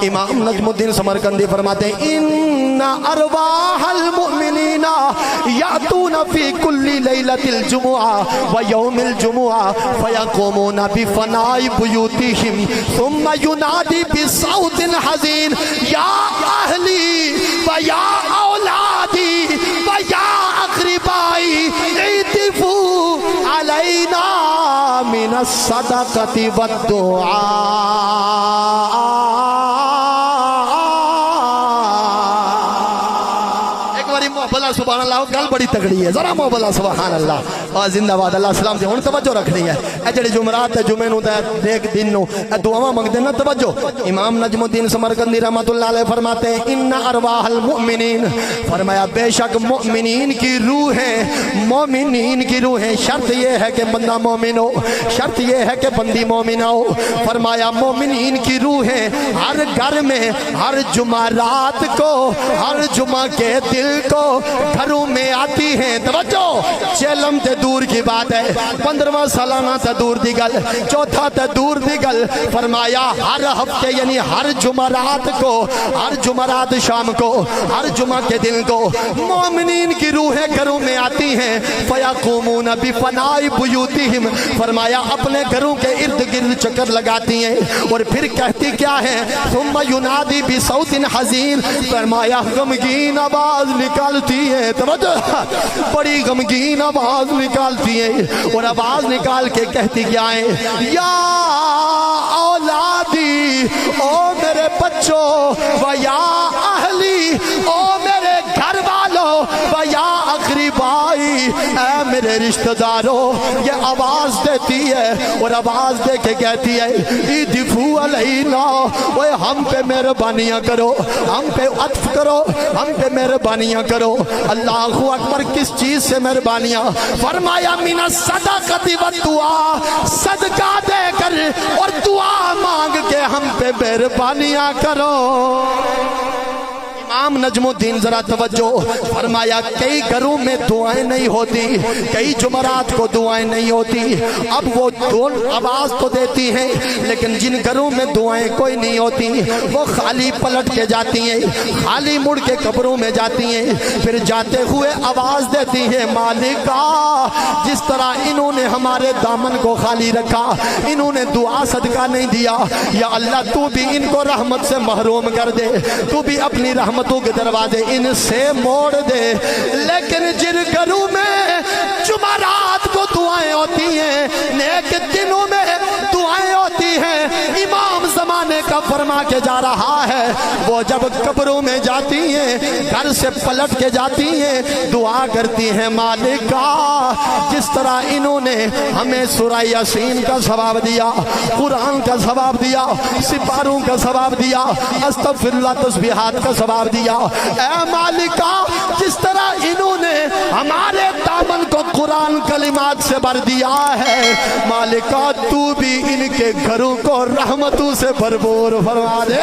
امام نجم الدین سمرقندی فرماتے ہیں ان ارواح المؤمنین یاتون فی کل لیلۃ الجمعہ و یوم الجمعہ فیقومون بفناء بیوتہم ثم ینادی بصوت حزین یا اہلی و یا اولادی و یا اقربائی عطفوا علینا من الصدقۃ والدعاء۔ بلا سبحان اللہ، گل بڑی تگڑی ہے، ذرا بلا سبحان اللہ اور زندہ باد اللہ سلام دے۔ ہن توجہ رکھنی ہے، اے جڑے جمعرات تے جمعے نو تے ایک دن نو اے دعاواں منگدے نا، توجہ۔ امام نجم الدین سمرقندی رحمۃ اللہ علیہ فرماتے ہیں ان ارواح المؤمنین، فرمایا بے شک مؤمنین کی روحیں، مومنین کی روحیں، شرط یہ ہے کہ بندہ مومن ہو، شرط یہ ہے کہ بندی مومنہ ہو۔ فرمایا مومنین کی روحیں ہر گھر میں ہر جمعرات کو، ہر جمعہ کے دل کو گھروں میں آتی ہیں۔ توجہ، چیلم تے دور کی بات ہے، 15واں سالانہ تے دور دی گل، چوتھا تے دور دی گل۔ فرمایا ہر ہفتے یعنی ہر جمعرات کو، ہر جمعرات شام کو، ہر جمعہ کے دن کو مومنین کی روحیں گھروں میں آتی ہیں۔ فیقومون بفناء بیوتہم، فرمایا اپنے گھروں کے ارد گرد چکر لگاتی ہیں اور پھر کہتی کیا ہے؟ ثم ینادی بصوت حزین، فرمایا غمگین آواز نکالتی ہے، توجہ، بڑی غمگین آواز نکالتی ہے اور آواز نکال کے کہتی کیا ہے؟ یا اولادی، او میرے بچوں، و یا اہلی، او میرے گھر والوں، و یا اقربائی، اے میرے رشتہ داروں۔ یہ آواز دیتی ہے اور آواز دے کے کہتی ہے ادفعوا علینا، وہ ہم پہ مہربانیاں کرو، ہم پہ عطف کرو، ہم پہ مہربانیاں کرو۔ اللہ اکبر، کس چیز سے مہربانیاں؟ فرمایا من الصدقۃ والدعاء، صدقہ دے کر اور دعا مانگ کے ہم پہ مہربانیاں کرو۔ امام نجم الدین ذرا توجہ، فرمایا کئی گھروں میں دعائیں نہیں ہوتی، کئی جمعرات کو دعائیں نہیں ہوتی۔ اب وہ دون آواز تو دیتی ہیں لیکن جن گھروں میں دعائیں کوئی نہیں ہوتی وہ خالی پلٹ کے جاتی ہیں، خالی مڑ کے قبروں میں جاتی ہیں۔ پھر جاتے ہوئے آواز دیتی ہیں مالکا، جس طرح انہوں نے ہمارے دامن کو خالی رکھا، انہوں نے دعا صدقہ نہیں دیا، یا اللہ تو بھی ان کو رحمت سے محروم کر دے، تو بھی اپنی رحمتوں کے دروازے ان سے موڑ دے۔ لیکن جن گھروں میں جمعرات کو دعائیں ہوتی ہیں، نیک دنوں میں دعائیں ہوتی ہیں، امام زمانے کا فرما کے جا رہا ہے، وہ جب قبروں میں جاتی ہیں گھر سے پلٹ کے جاتی ہیں، دعا کرتی ہیں مالکا، جس طرح انہوں نے ہمیں سورہ یاسین کا ثواب دیا، قرآن کا ثواب دیا، سپاروں کا ثواب دیا، استغفر اللہ تسبیحات کا ثواب دیا، اے مالکا جس طرح انہوں نے ہمارے دامن کو قرآن کلمات سے بھر دیا ہے، مالکا تو بھی ان کے گھروں کو رحمتوں سے بھرپور فرما دے۔